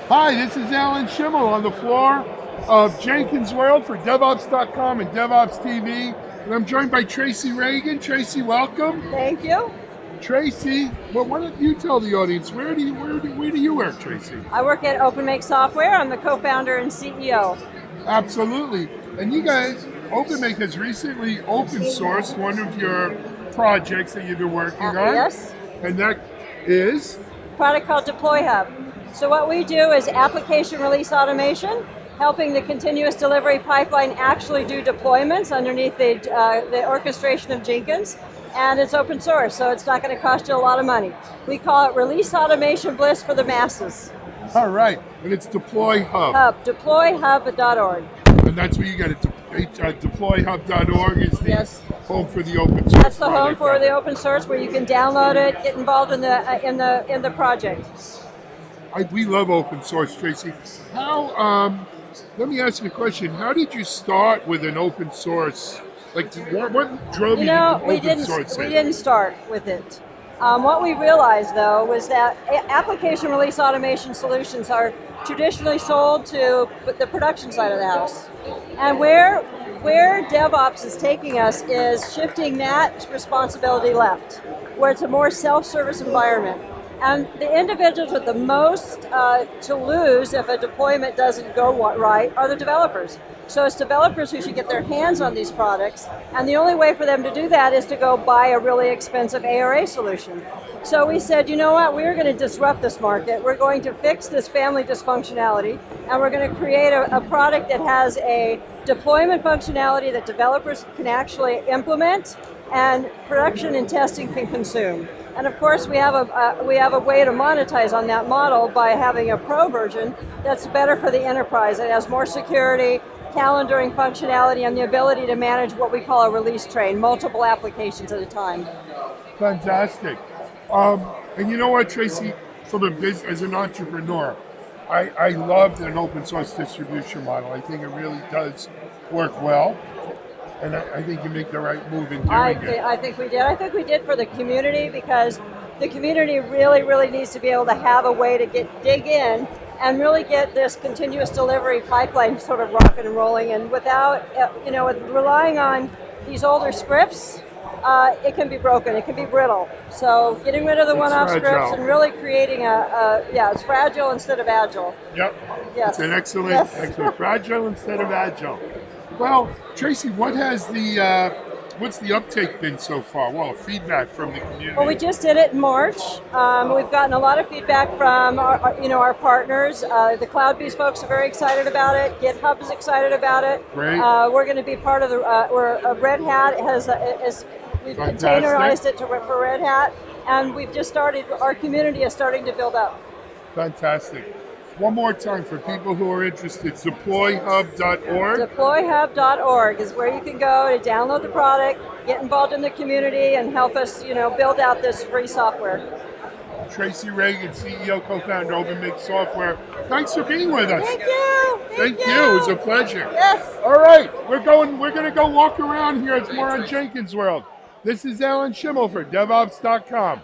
Hi, this is Alan Schimmel on the floor of Jenkins World for DevOps.com and DevOps TV. And I'm joined by Tracy Ragan. Tracy, welcome. Thank you. Tracy, well, why don't you tell the audience, where do you work, Tracy? I work at OpenMake Software. I'm the co-founder and CEO. Absolutely. And you guys, OpenMake has recently open sourced one of your projects that you've been working on. Yes. And that is? A product called Deploy Hub. So what we do is application release automation, helping the continuous delivery pipeline actually do deployments underneath the orchestration of Jenkins. And it's open source, so it's not going to cost you a lot of money. We call it release automation bliss for the masses. All right, and it's Deploy Hub. Deployhub.org. And that's where you get it. Deployhub.org is the home for the open source. That's the home for the open source, where you can download it, get involved in the project. We love open source, Tracy. How? Let me ask you a question. How did you start with an open source? Like, what drove you to open source? We didn't start with it. What we realized, though, was that application release automation solutions are traditionally sold to the production side of the house. And where DevOps is taking us is shifting that responsibility left, where it's a more self-service environment. And the individuals with the most to lose if a deployment doesn't go right are the developers. So it's developers who should get their hands on these products, and the only way for them to do that is to go buy a really expensive ARA solution. So we said, you know what, we're going to disrupt this market, we're going to fix this family dysfunctionality, and we're going to create a product that has a deployment functionality that developers can actually implement and production and testing can consume. And of course, we have a way to monetize on that model by having a pro version that's better for the enterprise. It has more security, calendaring functionality, and the ability to manage what we call a release train, multiple applications at a time. Fantastic. And you know what, Tracy, as an entrepreneur, I love an open source distribution model. I think it really does work well. And I think you make the right move in doing it. I think we did. I think we did for the community, because the community really, really needs to be able to have a way to dig in and really get this continuous delivery pipeline sort of rocking and rolling. And without, with relying on these older scripts, it can be broken. It can be brittle. So getting rid of the one-off scripts and really creating it's fragile instead of agile. Yep. Yes. It's an excellent fragile instead of agile. Well, Tracy, what's the uptake been so far? Well, feedback from the community. Well, we just did it in March. We've gotten a lot of feedback from our partners. The CloudBees folks are very excited about it. GitHub is excited about it. Great. We're going to be part of Red Hat we've containerized it for Red Hat, and we've just started. Our community is starting to build up. Fantastic. One more time for people who are interested, deployhub.org. Deployhub.org is where you can go to download the product, get involved in the community, and help us, build out this free software. Tracy Ragan, CEO, co-founder, OpenMake Software. Thanks for being with us. Thank you. Thank you. It was a pleasure. Yes. All right, we're going to go walk around here. It's more on Jenkins World. This is Alan Schimmel for DevOps.com.